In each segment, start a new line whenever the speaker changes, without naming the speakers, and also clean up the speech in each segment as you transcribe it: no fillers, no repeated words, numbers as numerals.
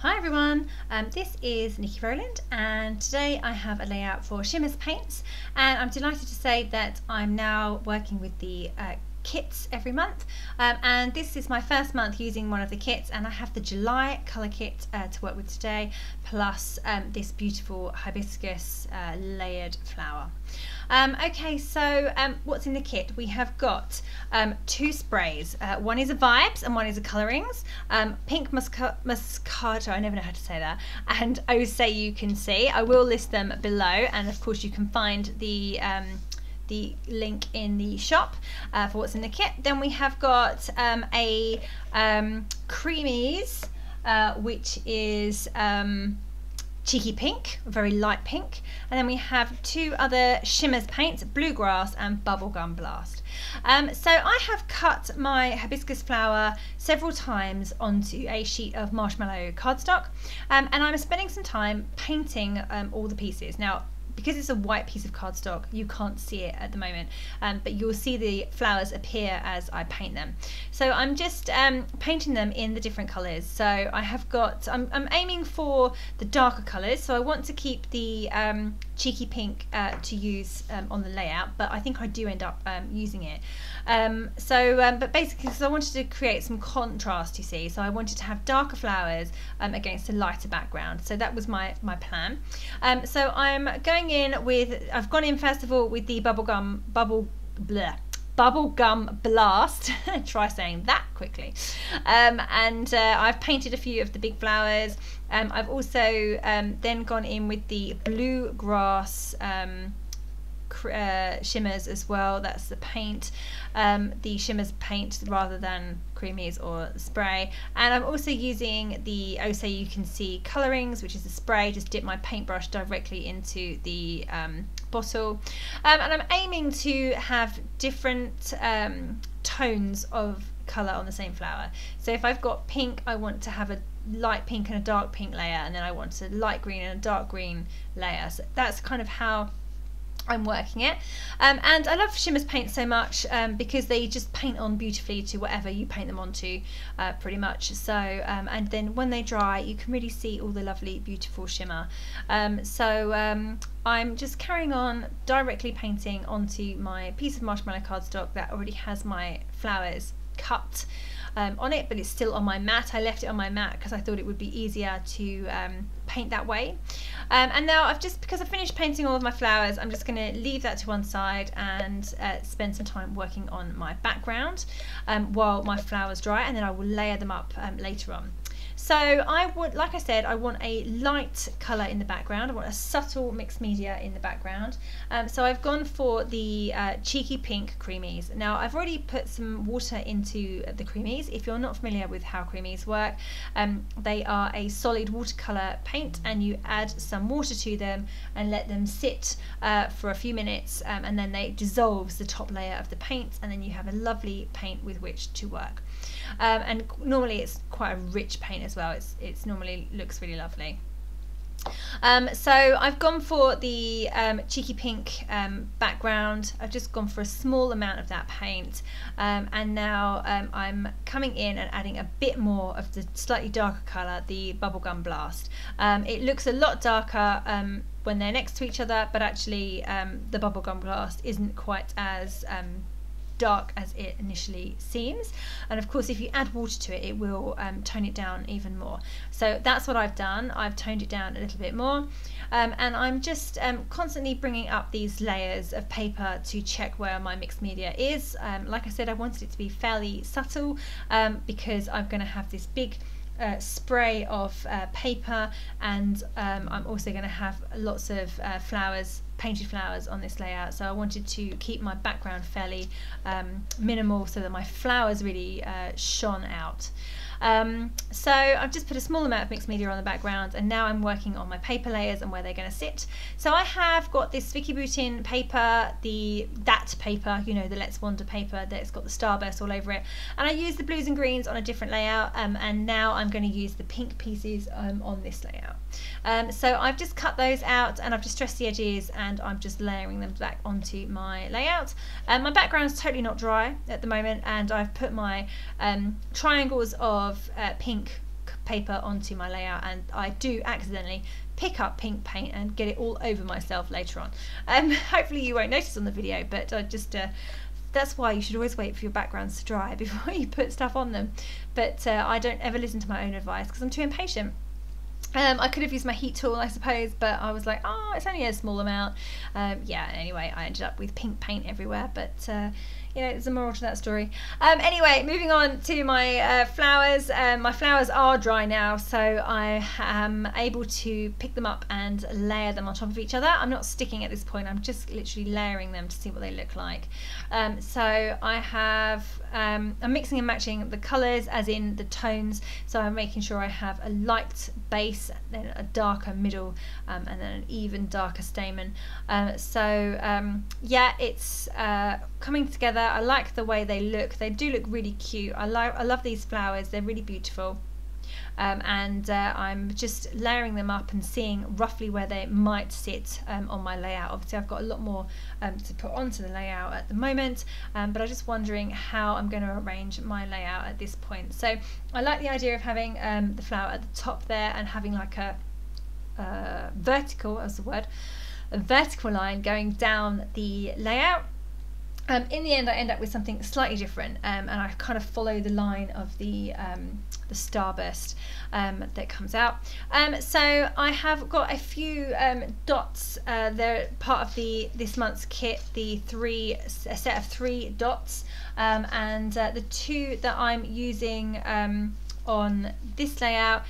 Hi everyone, this is Nikki Rowland and today I have a layout for Shimmerz Paints, and I'm delighted to say that I'm now working with the kits every month, and this is my first month using one of the kits, and I have the July colour kit to work with today, plus this beautiful hibiscus layered flower. Okay, so what's in the kit? We have got two sprays. One is a Vibez and one is a Coloringz. Pink Moscato, I never know how to say that, and Oh Say You Can See. I will list them below, and of course you can find the link in the shop for what's in the kit. Then we have got a Creameez, which is cheeky pink, a very light pink, and then we have two other Shimmerz paints, Bluegrass and Bubblegum Blast. So I have cut my hibiscus flower several times onto a sheet of Marshmallow cardstock, and I'm spending some time painting all the pieces. Now, because it's a white piece of cardstock, you can't see it at the moment, but you'll see the flowers appear as I paint them. So I'm just painting them in the different colours. So I have got, I'm aiming for the darker colours, so I want to keep the cheeky pink to use on the layout, but I think I do end up using it. But basically, because I wanted to create some contrast, you see, so I wanted to have darker flowers against a lighter background. So that was my plan. So I'm going in with, I've gone in first of all with the Bubblegum Blast. Try saying that quickly. I've painted a few of the big flowers. I've also then gone in with the Bluegrass Shimmerz as well. That's the paint, the Shimmerz paint rather than Creameez or spray. And I'm also using the Oh Say You Can See Coloringz, which is the spray. Just dip my paintbrush directly into the bottle, and I'm aiming to have different tones of colour on the same flower. So if I've got pink, I want to have a light pink and a dark pink layer, and then I want a light green and a dark green layer. So that's kind of how I'm working it. And I love Shimmerz paints so much because they just paint on beautifully to whatever you paint them onto, pretty much. So and then when they dry, you can really see all the lovely beautiful shimmer. I'm just carrying on directly painting onto my piece of Marshmallow cardstock that already has my flowers cut on it, but it's still on my mat. I left it on my mat because I thought it would be easier to paint that way. And now because I've finished painting all of my flowers, I'm just going to leave that to one side and spend some time working on my background while my flowers dry, and then I will layer them up later on. So like I said, I want a light colour in the background. I want a subtle mixed media in the background. So I've gone for the cheeky pink Creameez. Now I've already put some water into the Creameez. If you're not familiar with how Creameez work, they are a solid watercolour paint, and you add some water to them and let them sit for a few minutes, and then they dissolves the top layer of the paint, and then you have a lovely paint with which to work. And normally it's quite a rich paint as well. It's normally looks really lovely. So I've gone for the cheeky pink background. I've just gone for a small amount of that paint, and now I'm coming in and adding a bit more of the slightly darker colour, the Bubblegum Blast. It looks a lot darker when they're next to each other, but actually the Bubblegum Blast isn't quite as dark as it initially seems, and of course if you add water to it, it will tone it down even more. So that's what I've done. I've toned it down a little bit more, and I'm just constantly bringing up these layers of paper to check where my mixed media is. Like I said, I wanted it to be fairly subtle because I'm going to have this big spray of paper, and I'm also going to have lots of flowers, painted flowers on this layout, so I wanted to keep my background fairly minimal so that my flowers really shone out. So I've just put a small amount of mixed media on the background, and now I'm working on my paper layers and where they're going to sit. So I have got this Vicky Boutin paper, that paper, you know, the Let's Wander paper that's got the starburst all over it, and I used the blues and greens on a different layout, and now I'm going to use the pink pieces on this layout. So I've just cut those out, and I've distressed the edges, and I'm just layering them back onto my layout. My background is totally not dry at the moment, and I've put my triangles of pink paper onto my layout, and I do accidentally pick up pink paint and get it all over myself later on. Hopefully you won't notice on the video, but I just that's why you should always wait for your backgrounds to dry before you put stuff on them. But I don't ever listen to my own advice because I'm too impatient. I could have used my heat tool, I suppose, but I was like, oh, it's only a small amount. Yeah, anyway, I ended up with pink paint everywhere, but you know, there's a moral to that story. Anyway, moving on to my flowers. My flowers are dry now, so I am able to pick them up and layer them on top of each other. I'm not sticking at this point, I'm just literally layering them to see what they look like. So I have, I'm mixing and matching the colours, as in the tones, so I'm making sure I have a light base, then a darker middle, and then an even darker stamen. Yeah, it's coming together. I like the way they look. They do look really cute. I love these flowers. They're really beautiful. I'm just layering them up and seeing roughly where they might sit on my layout. Obviously I've got a lot more to put onto the layout at the moment, but I'm just wondering how I'm going to arrange my layout at this point. So I like the idea of having the flower at the top there and having like a vertical, as the word, a vertical line going down the layout. In the end I end up with something slightly different, and I kind of follow the line of the starburst that comes out. So I have got a few dots. They're part of this month's kit, a set of 3 dots, and the 2 that I'm using on this layout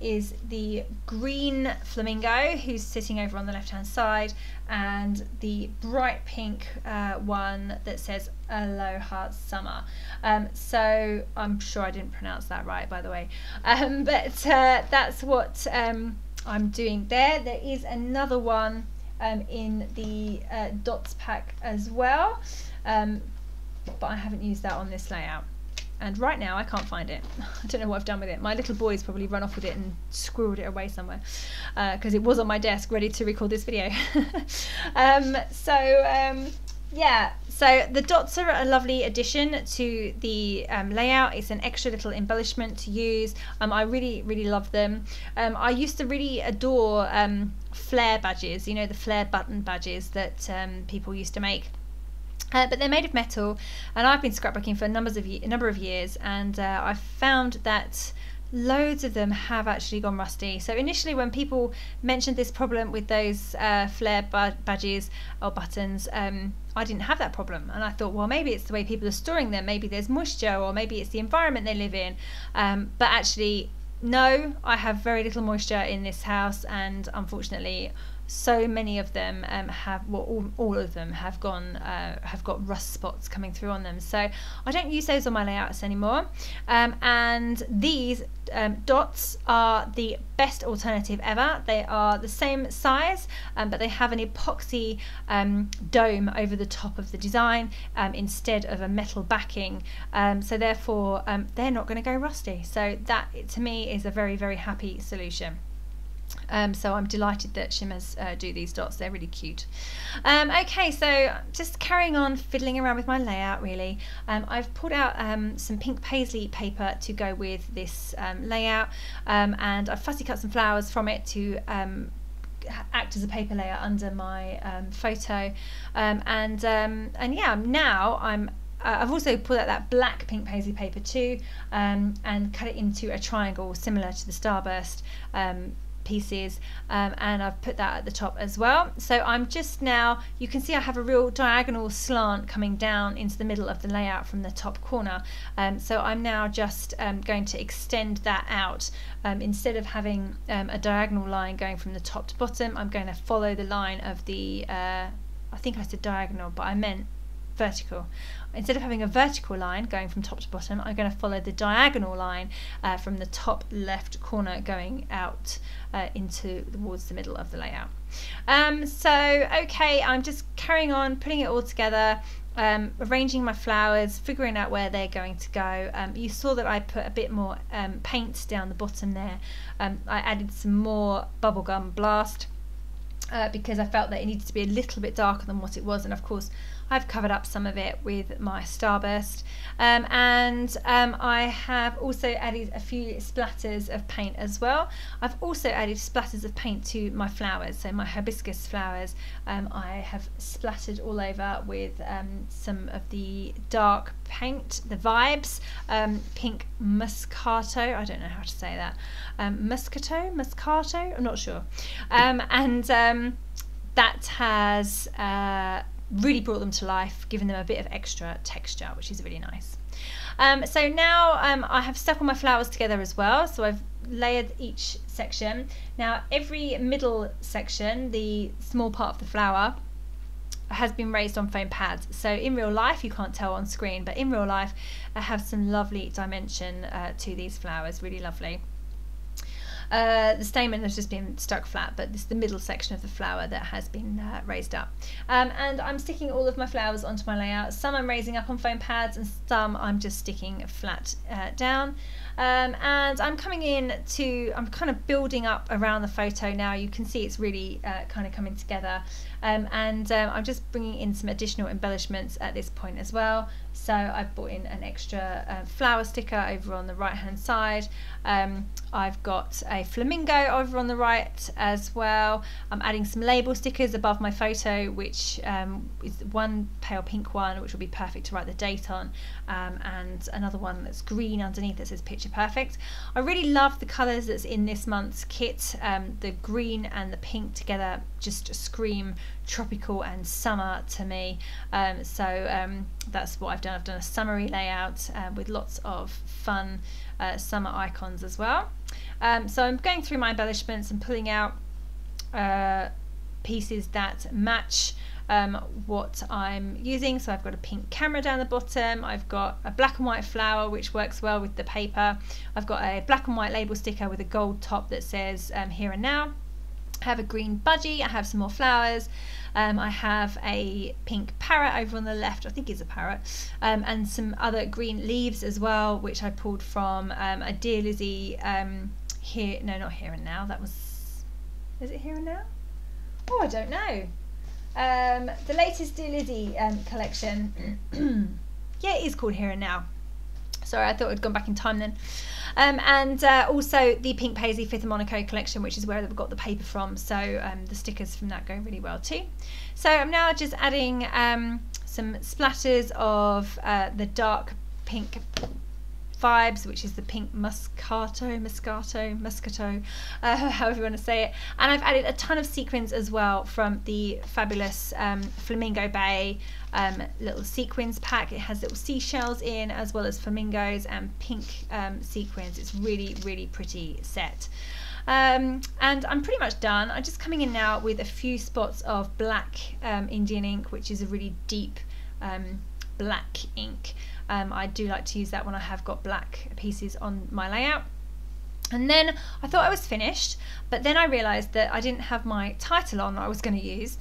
is the green flamingo, who's sitting over on the left hand side, and the bright pink one that says Aloha Summer. So I'm sure I didn't pronounce that right, by the way, but that's what I'm doing there. There is another one in the Dotz pack as well, but I haven't used that on this layout. And right now I can't find it. I don't know what I've done with it. My little boys probably run off with it and squirreled it away somewhere, because it was on my desk ready to record this video. Yeah, so the dots are a lovely addition to the layout. It's an extra little embellishment to use. I really, really love them. I used to really adore flare badges, you know, the flare button badges that people used to make. But they're made of metal, and I've been scrapbooking for a number of years, and I've found that loads of them have actually gone rusty. So initially when people mentioned this problem with those flare badges or buttons, I didn't have that problem, and I thought, well, maybe it's the way people are storing them, maybe there's moisture, or maybe it's the environment they live in, but actually no, I have very little moisture in this house, and unfortunately so many of them all of them have got rust spots coming through on them. So I don't use those on my layouts anymore, and these dots are the best alternative ever. They are the same size, but they have an epoxy dome over the top of the design instead of a metal backing, so therefore they're not going to go rusty. So that, to me, is a very, very happy solution. So I'm delighted that Shimmerz do these dots. They're really cute. Okay, so just carrying on fiddling around with my layout, really. I've pulled out some pink paisley paper to go with this layout, and I've fussy cut some flowers from it to act as a paper layer under my photo, and yeah, now I've also pulled out that black pink paisley paper too, and cut it into a triangle similar to the starburst pieces, and I've put that at the top as well. So I'm just now, you can see I have a real diagonal slant coming down into the middle of the layout from the top corner, so I'm now just going to extend that out. Instead of having a diagonal line going from the top to bottom, I'm going to follow the line of the I think I said diagonal, but I meant vertical. Instead of having a vertical line going from top to bottom, I'm going to follow the diagonal line from the top left corner going out towards the middle of the layout. So okay, I'm just carrying on putting it all together, arranging my flowers, figuring out where they're going to go. You saw that I put a bit more paint down the bottom there. I added some more Bubblegum Blast because I felt that it needed to be a little bit darker than what it was, and of course I've covered up some of it with my starburst, and I have also added a few splatters of paint as well. I've also added splatters of paint to my flowers, so my hibiscus flowers I have splattered all over with some of the dark paint, the Vibez pink Moscato, I don't know how to say that, Moscato, I'm not sure, and that has really brought them to life, giving them a bit of extra texture, which is really nice. So now I have stuck all my flowers together as well, so I've layered each section. Now every middle section, the small part of the flower, has been raised on foam pads. So in real life, you can't tell on screen, but in real life I have some lovely dimension to these flowers, really lovely. The stamen has just been stuck flat, but this is the middle section of the flower that has been raised up. And I'm sticking all of my flowers onto my layout. Some I'm raising up on foam pads and some I'm just sticking flat down. And I'm coming in to, I'm kind of building up around the photo now. You can see it's really kind of coming together. I'm just bringing in some additional embellishments at this point as well. So I've brought in an extra flower sticker over on the right hand side. I've got a flamingo over on the right as well. I'm adding some label stickers above my photo, which is one pale pink one, which will be perfect to write the date on, and another one that's green underneath that says picture perfect. I really love the colours that's in this month's kit. The green and the pink together just scream tropical and summer to me. That's what I've done. I've done a summery layout with lots of fun summer icons as well. So I'm going through my embellishments and pulling out pieces that match what I'm using. So I've got a pink camera down the bottom, I've got a black and white flower which works well with the paper, I've got a black and white label sticker with a gold top that says here and now. I have a green budgie, I have some more flowers, I have a pink parrot over on the left, I think it's a parrot, and some other green leaves as well, which I pulled from a Dear Lizzie here, no, not Here and Now, that was, is it Here and Now? Oh, I don't know. The latest Dear Lizzie collection, yeah, it is called Here and Now. Sorry, I thought I'd gone back in time then. And also the Pink Paisley 5th Monaco collection, which is where they've got the paper from, so the stickers from that go really well too. So I'm now just adding some splatters of the dark pink Vibez, which is the pink Moscato, however you want to say it. And I've added a ton of sequins as well from the fabulous Flamingo Bay little sequins pack. It has little seashells in, as well as flamingos and pink sequins. It's really, really pretty set. And I'm pretty much done. I'm just coming in now with a few spots of black Indian ink, which is a really deep black ink. I do like to use that when I have got black pieces on my layout. And then I thought I was finished, but then I realised that I didn't have my title on that I was going to use.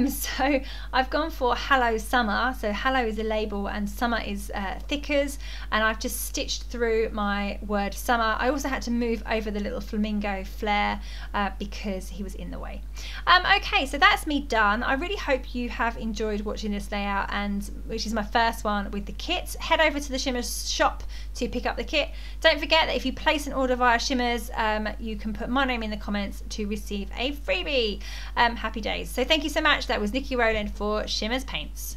So I've gone for Hello Summer. So hello is a label and summer is thickers, and I've just stitched through my word summer. I also had to move over the little flamingo flare because he was in the way. Okay, so that's me done. I really hope you have enjoyed watching this layout, and which is my first one with the kit. Head over to the Shimmerz shop to pick up the kit. Don't forget that if you place an order via Shimmerz, you can put my name in the comments to receive a freebie. Happy days. So thank you so much. That was Nikki Rowland for Shimmerz Paints.